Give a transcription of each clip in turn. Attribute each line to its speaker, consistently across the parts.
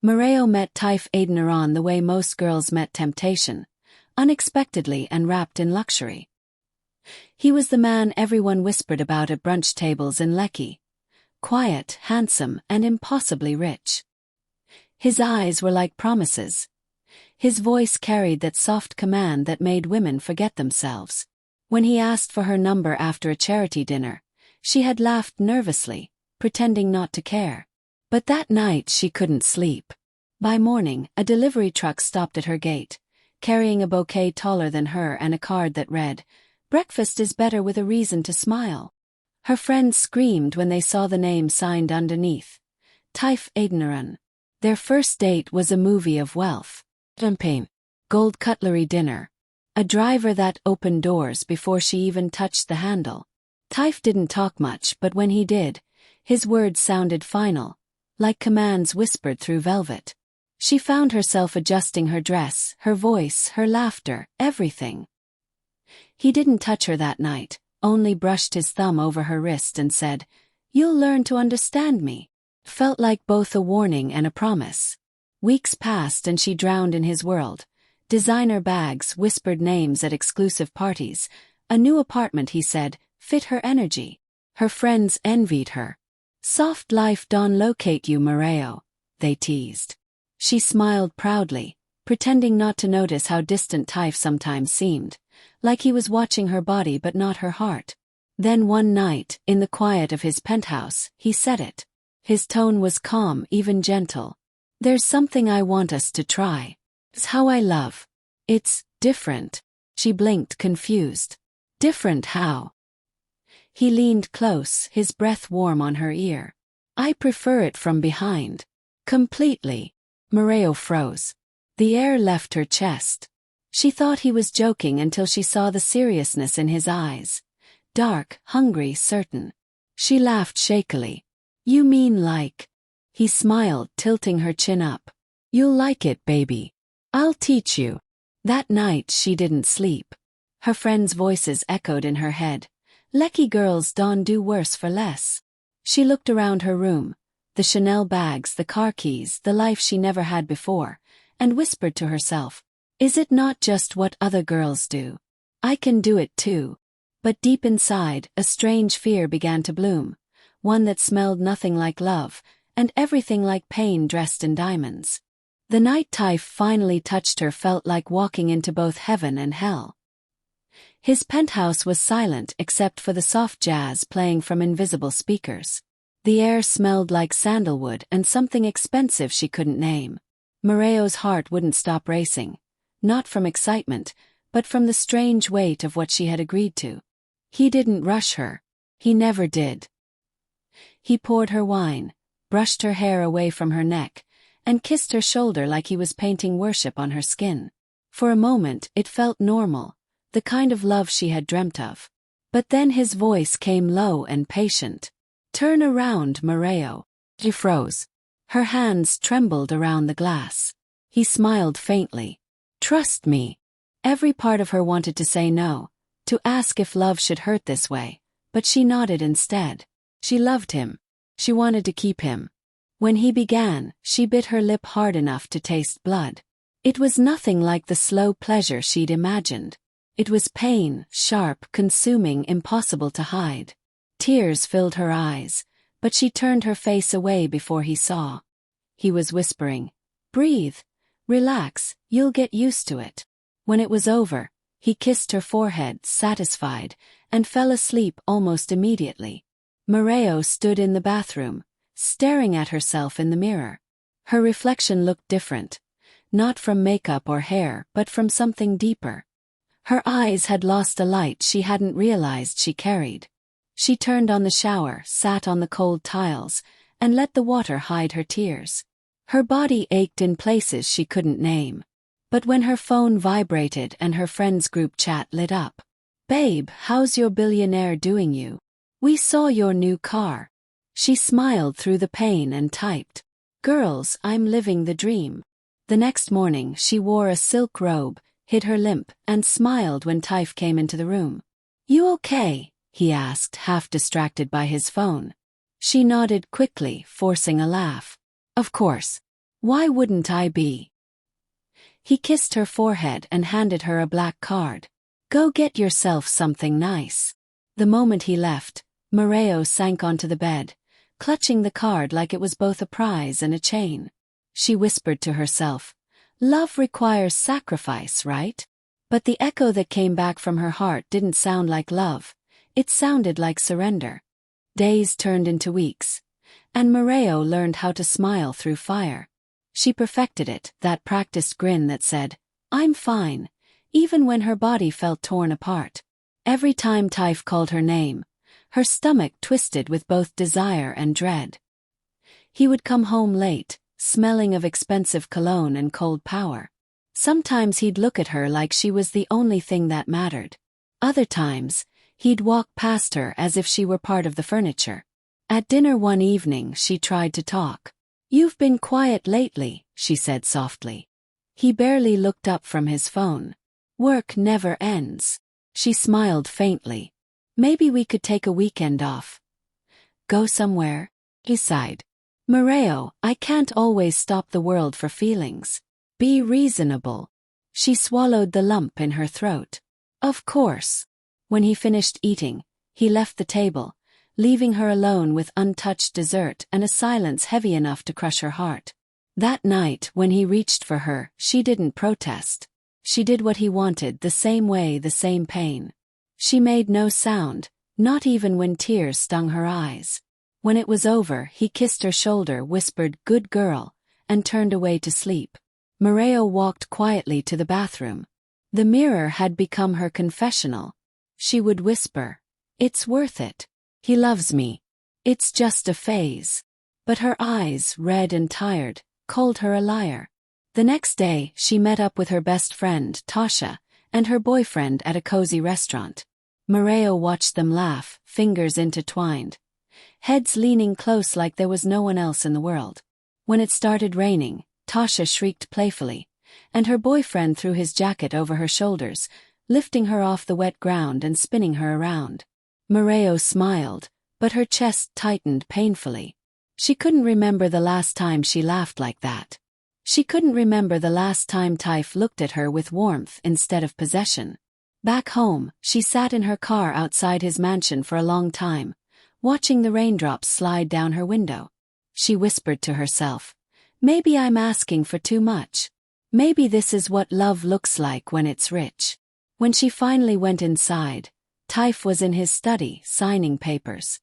Speaker 1: Mario met Taif Adeniran the way most girls met temptation, unexpectedly and wrapped in luxury. He was the man everyone whispered about at brunch tables in Lekki. Quiet, handsome, and impossibly rich. His eyes were like promises. His voice carried that soft command that made women forget themselves. When he asked for her number after a charity dinner, she had laughed nervously, pretending not to care. But that night she couldn't sleep. By morning, a delivery truck stopped at her gate, carrying a bouquet taller than her and a card that read, "Breakfast is better with a reason to smile." Her friends screamed when they saw the name signed underneath. Taif Adeniran. Their first date was a movie of wealth. Champagne. Gold cutlery dinner. A driver that opened doors before she even touched the handle. Taif didn't talk much, but when he did, his words sounded final, like commands whispered through velvet. She found herself adjusting her dress, her voice, her laughter, everything. He didn't touch her that night, only brushed his thumb over her wrist and said, "You'll learn to understand me." Felt like both a warning and a promise. Weeks passed and she drowned in his world. Designer bags, whispered names at exclusive parties. A new apartment, he said, fit her energy. Her friends envied her. "Soft life don't locate you, Mario," they teased. She smiled proudly, pretending not to notice how distant Taif sometimes seemed, like he was watching her body but not her heart. Then one night, in the quiet of his penthouse, he said it. His tone was calm, even gentle. "There's something I want us to try. It's how I love. It's different." She blinked, confused. "Different how?" He leaned close, his breath warm on her ear. "I prefer it from behind." Completely. Mario froze. The air left her chest. She thought he was joking until she saw the seriousness in his eyes. Dark, hungry, certain. She laughed shakily. "You mean like..." He smiled, tilting her chin up. "You'll like it, baby. I'll teach you." That night she didn't sleep. Her friends' voices echoed in her head. "Lekki girls don't do worse for less." She looked around her room, the Chanel bags, the car keys, the life she never had before, and whispered to herself, "Is it not just what other girls do? I can do it too." But deep inside, a strange fear began to bloom, one that smelled nothing like love, and everything like pain dressed in diamonds. The night Taif finally touched her felt like walking into both heaven and hell. His penthouse was silent except for the soft jazz playing from invisible speakers. The air smelled like sandalwood and something expensive she couldn't name. Mario's heart wouldn't stop racing, not from excitement, but from the strange weight of what she had agreed to. He didn't rush her. He never did. He poured her wine, brushed her hair away from her neck, and kissed her shoulder like he was painting worship on her skin. For a moment it felt normal, the kind of love she had dreamt of. But then his voice came low and patient. "Turn around, Mario." She froze. Her hands trembled around the glass. He smiled faintly. "Trust me." Every part of her wanted to say no, to ask if love should hurt this way, but she nodded instead. She loved him. She wanted to keep him. When he began, she bit her lip hard enough to taste blood. It was nothing like the slow pleasure she'd imagined. It was pain, sharp, consuming, impossible to hide. Tears filled her eyes, but she turned her face away before he saw. He was whispering, "Breathe. Relax, you'll get used to it." When it was over, he kissed her forehead, satisfied, and fell asleep almost immediately. Mario stood in the bathroom, staring at herself in the mirror. Her reflection looked different, not from makeup or hair but from something deeper. Her eyes had lost a light she hadn't realized she carried. She turned on the shower, sat on the cold tiles, and let the water hide her tears. Her body ached in places she couldn't name. But when her phone vibrated and her friend's group chat lit up, "Babe, how's your billionaire doing you? We saw your new car." She smiled through the pain and typed, "Girls, I'm living the dream." The next morning she wore a silk robe, hid her limp, and smiled when Taif came into the room. "You okay?" he asked, half distracted by his phone. She nodded quickly, forcing a laugh. "Of course. Why wouldn't I be? He kissed her forehead and handed her a black card. Go get yourself something nice. The moment he left, Moreo sank onto the bed, clutching the card like it was both a prize and a chain. She whispered to herself, love requires sacrifice, right? But the echo that came back from her heart didn't sound like love, it sounded like surrender. Days turned into weeks, and Moreo learned how to smile through fire. She perfected it, that practiced grin that said, I'm fine, even when her body felt torn apart. Every time Taif called her name, her stomach twisted with both desire and dread. He would come home late, smelling of expensive cologne and cold power. Sometimes he'd look at her like she was the only thing that mattered. Other times, he'd walk past her as if she were part of the furniture. At dinner one evening she tried to talk. You've been quiet lately, she said softly. He barely looked up from his phone. Work never ends. She smiled faintly. Maybe we could take a weekend off. Go somewhere? He sighed. Moreo, I can't always stop the world for feelings. Be reasonable. She swallowed the lump in her throat. Of course. When he finished eating, he left the table, leaving her alone with untouched dessert and a silence heavy enough to crush her heart. That night, when he reached for her, she didn't protest. She did what he wanted, the same way, the same pain. She made no sound, not even when tears stung her eyes. When it was over, he kissed her shoulder, whispered, "Good girl," and turned away to sleep. Moreo walked quietly to the bathroom. The mirror had become her confessional. She would whisper, "It's worth it. He loves me. It's just a phase." But her eyes, red and tired, called her a liar. The next day, she met up with her best friend, Tasha, and her boyfriend at a cozy restaurant. Moreo watched them laugh, fingers intertwined, heads leaning close like there was no one else in the world. When it started raining, Tasha shrieked playfully, and her boyfriend threw his jacket over her shoulders, lifting her off the wet ground and spinning her around. Moreo smiled, but her chest tightened painfully. She couldn't remember the last time she laughed like that. She couldn't remember the last time Taif looked at her with warmth instead of possession. Back home, she sat in her car outside his mansion for a long time, watching the raindrops slide down her window. She whispered to herself, "Maybe I'm asking for too much. Maybe this is what love looks like when it's rich." When she finally went inside, Taif was in his study, signing papers.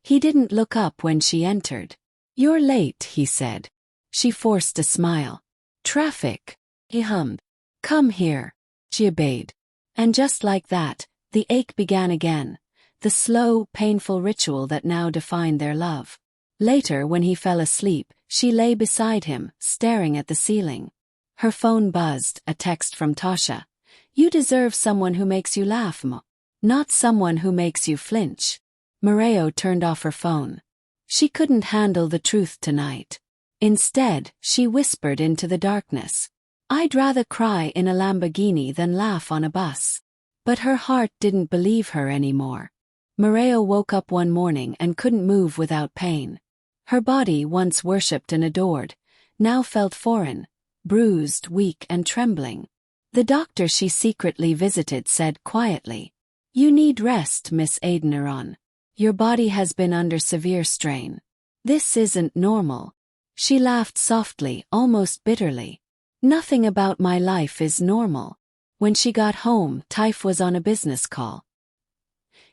Speaker 1: He didn't look up when she entered. "You're late," he said. She forced a smile. "Traffic," he hummed. "Come here." She obeyed. And just like that, the ache began again, the slow, painful ritual that now defined their love. Later, when he fell asleep, she lay beside him, staring at the ceiling. Her phone buzzed, a text from Tasha. "You deserve someone who makes you laugh, not someone who makes you flinch." Moreo turned off her phone. She couldn't handle the truth tonight. Instead, she whispered into the darkness, "I'd rather cry in a Lamborghini than laugh on a bus." But her heart didn't believe her anymore. Moreo woke up one morning and couldn't move without pain. Her body, once worshipped and adored, now felt foreign, bruised, weak and trembling. The doctor she secretly visited said quietly, "You need rest, Miss Adeniran. Your body has been under severe strain. This isn't normal." She laughed softly, almost bitterly. "Nothing about my life is normal." When she got home, Taif was on a business call.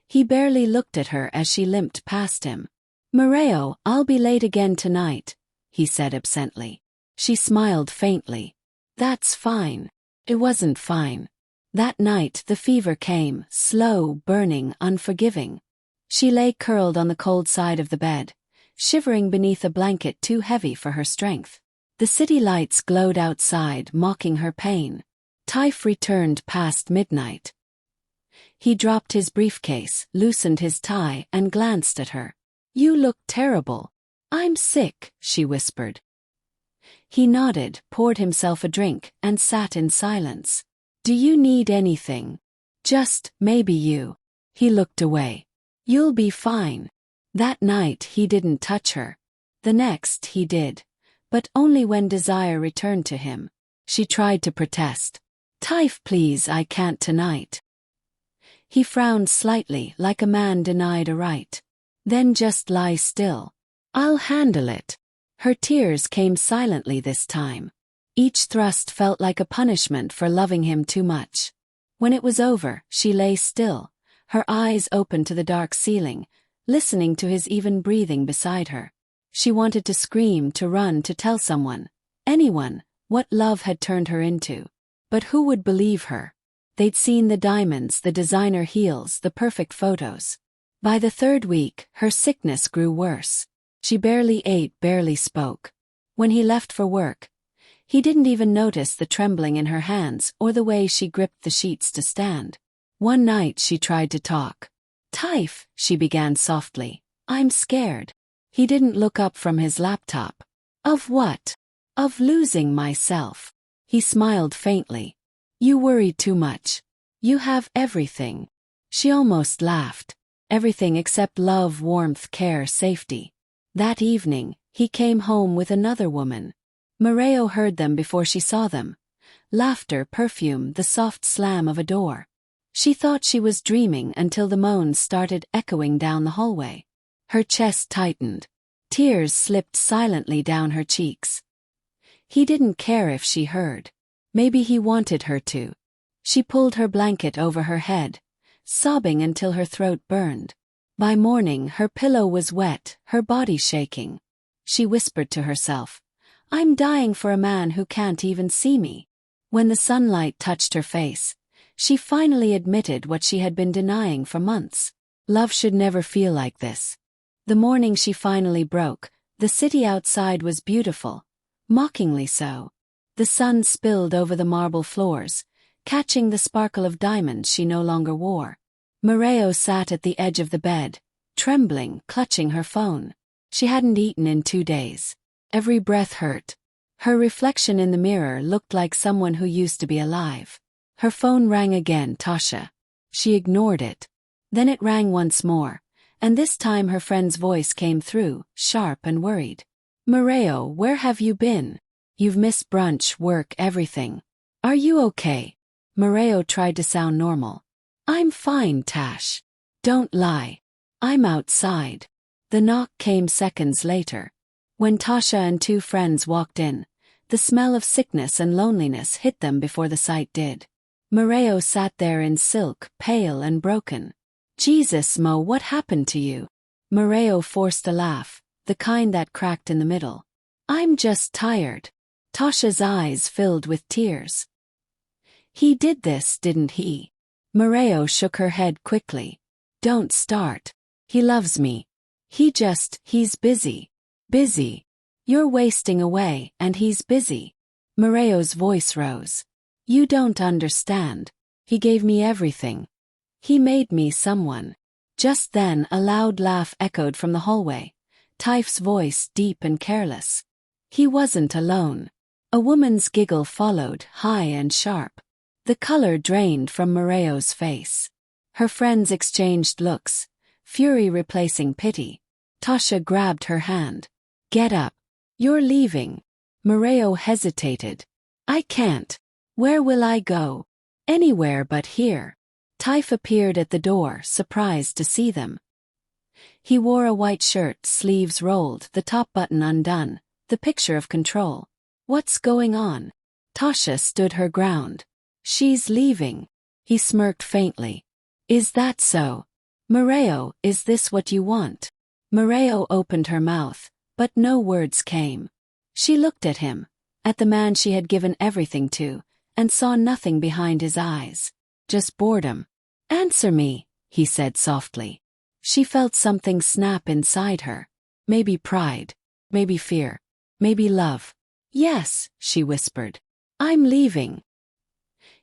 Speaker 1: He barely looked at her as she limped past him. "Moreo, I'll be late again tonight," he said absently. She smiled faintly. "That's fine." It wasn't fine. That night the fever came, slow, burning, unforgiving. She lay curled on the cold side of the bed, shivering beneath a blanket too heavy for her strength. The city lights glowed outside, mocking her pain. Taif returned past midnight. He dropped his briefcase, loosened his tie, and glanced at her. "You look terrible." "I'm sick," she whispered. He nodded, poured himself a drink, and sat in silence. "Do you need anything?" "Just, maybe you." He looked away. "You'll be fine." That night he didn't touch her. The next he did. But only when desire returned to him. She tried to protest. "Taif, please, I can't tonight." He frowned slightly, like a man denied a right. "Then just lie still. I'll handle it." Her tears came silently this time. Each thrust felt like a punishment for loving him too much. When it was over, she lay still, her eyes open to the dark ceiling, listening to his even breathing beside her. She wanted to scream, to run, to tell someone, anyone, what love had turned her into. But who would believe her? They'd seen the diamonds, the designer heels, the perfect photos. By the third week, her sickness grew worse. She barely ate, barely spoke. When he left for work, he didn't even notice the trembling in her hands or the way she gripped the sheets to stand. One night she tried to talk. "Taif," she began softly, "I'm scared." He didn't look up from his laptop. "Of what?" "Of losing myself." He smiled faintly. "You worry too much. You have everything." She almost laughed. Everything except love, warmth, care, safety. That evening, he came home with another woman. Mareo heard them before she saw them. Laughter, perfume, the soft slam of a door. She thought she was dreaming until the moans started echoing down the hallway. Her chest tightened. Tears slipped silently down her cheeks. He didn't care if she heard. Maybe he wanted her to. She pulled her blanket over her head, sobbing until her throat burned. By morning, her pillow was wet, her body shaking. She whispered to herself, "I'm dying for a man who can't even see me." When the sunlight touched her face, she finally admitted what she had been denying for months. Love should never feel like this. The morning she finally broke, the city outside was beautiful, mockingly so. The sun spilled over the marble floors, catching the sparkle of diamonds she no longer wore. Mareo sat at the edge of the bed, trembling, clutching her phone. She hadn't eaten in 2 days. Every breath hurt. Her reflection in the mirror looked like someone who used to be alive. Her phone rang again, Tasha. She ignored it. Then it rang once more, and this time her friend's voice came through, sharp and worried. "Mareo, where have you been? You've missed brunch, work, everything. Are you okay?" Mareo tried to sound normal. "I'm fine, Tash. Don't lie. I'm outside." The knock came seconds later. When Tasha and 2 friends walked in, the smell of sickness and loneliness hit them before the sight did. Mareo sat there in silk, pale and broken. "Jesus, Mo, what happened to you?" Mareo forced a laugh, the kind that cracked in the middle. "I'm just tired." Tasha's eyes filled with tears. "He did this, didn't he?" Mareo shook her head quickly. "Don't start. He loves me. He's busy. Busy. You're wasting away, and he's busy." Mareo's voice rose. "You don't understand. He gave me everything. He made me someone." Just then a loud laugh echoed from the hallway, Taif's voice deep and careless. He wasn't alone. A woman's giggle followed, high and sharp. The color drained from Mareo's face. Her friends exchanged looks, fury replacing pity. Tasha grabbed her hand. "Get up. You're leaving." Mareo hesitated. "I can't. Where will I go?" "Anywhere but here." Taif appeared at the door, surprised to see them. He wore a white shirt, sleeves rolled, the top button undone, the picture of control. "What's going on?" Tasha stood her ground. "She's leaving." He smirked faintly. "Is that so? Mareo, is this what you want?" Mareo opened her mouth, but no words came. She looked at him, at the man she had given everything to, and saw nothing behind his eyes. Just boredom. "Answer me," he said softly. She felt something snap inside her. Maybe pride. Maybe fear. Maybe love. "Yes," she whispered. "I'm leaving."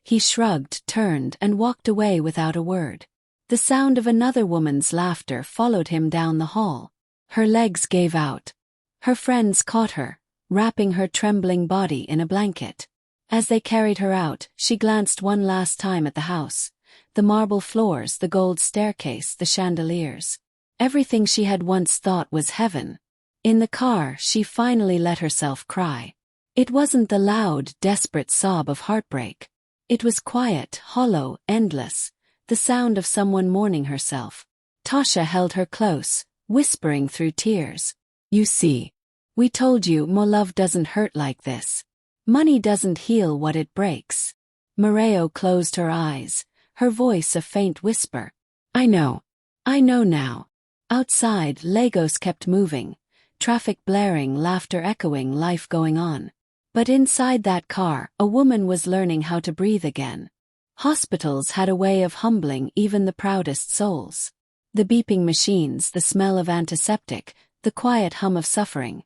Speaker 1: He shrugged, turned, and walked away without a word. The sound of another woman's laughter followed him down the hall. Her legs gave out. Her friends caught her, wrapping her trembling body in a blanket. As they carried her out, she glanced one last time at the house. The marble floors, the gold staircase, the chandeliers. Everything she had once thought was heaven. In the car, she finally let herself cry. It wasn't the loud, desperate sob of heartbreak. It was quiet, hollow, endless, the sound of someone mourning herself. Tasha held her close, whispering through tears. You see, we told you more love doesn't hurt like this. Money doesn't heal what it breaks. Mareo closed her eyes, her voice a faint whisper. I know now. Outside, Lagos kept moving, traffic blaring, laughter echoing, life going on. But inside that car, a woman was learning how to breathe again. Hospitals had a way of humbling even the proudest souls. The beeping machines, the smell of antiseptic, the quiet hum of suffering.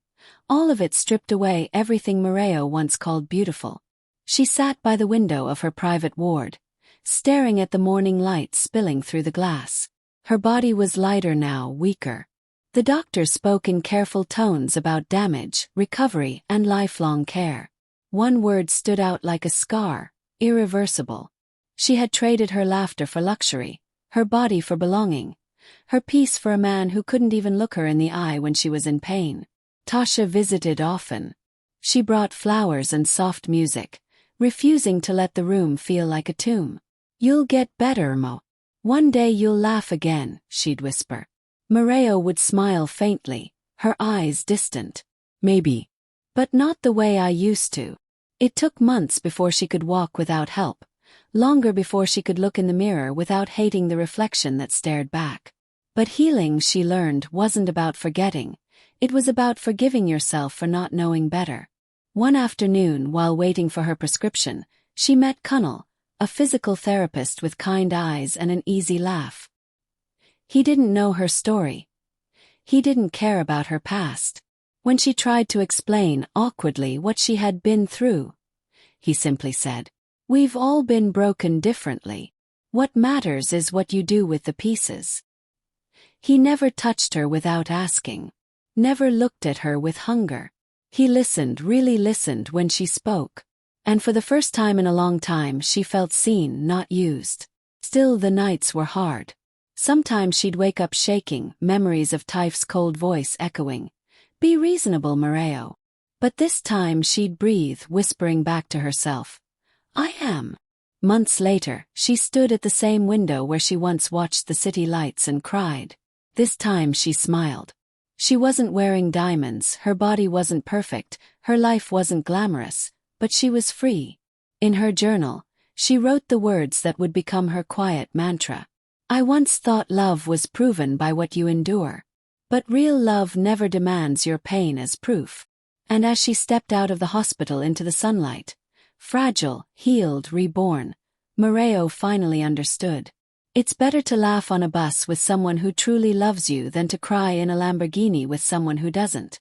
Speaker 1: All of it stripped away everything Mareo once called beautiful. She sat by the window of her private ward, staring at the morning light spilling through the glass. Her body was lighter now, weaker. The doctor spoke in careful tones about damage, recovery, and lifelong care. One word stood out like a scar: irreversible. She had traded her laughter for luxury, her body for belonging, her peace for a man who couldn't even look her in the eye when she was in pain. Tasha visited often. She brought flowers and soft music, refusing to let the room feel like a tomb. You'll get better, Mo. One day you'll laugh again, she'd whisper. Mareo would smile faintly, her eyes distant. Maybe. But not the way I used to. It took months before she could walk without help, longer before she could look in the mirror without hating the reflection that stared back. But healing, she learned, wasn't about forgetting. It was about forgiving yourself for not knowing better. One afternoon, while waiting for her prescription, she met Kunnel, a physical therapist with kind eyes and an easy laugh. He didn't know her story. He didn't care about her past. When she tried to explain awkwardly what she had been through, he simply said, "We've all been broken differently. What matters is what you do with the pieces." He never touched her without asking. Never looked at her with hunger. He listened, really listened when she spoke. And for the first time in a long time she felt seen, not used. Still, the nights were hard. Sometimes she'd wake up shaking, memories of Taif's cold voice echoing. "Be reasonable, Mareo." But this time she'd breathe, whispering back to herself, "I am." Months later, she stood at the same window where she once watched the city lights and cried. This time she smiled. She wasn't wearing diamonds, her body wasn't perfect, her life wasn't glamorous, but she was free. In her journal, she wrote the words that would become her quiet mantra. "I once thought love was proven by what you endure. But real love never demands your pain as proof." And as she stepped out of the hospital into the sunlight, fragile, healed, reborn, Mareo finally understood. It's better to laugh on a bus with someone who truly loves you than to cry in a Lamborghini with someone who doesn't.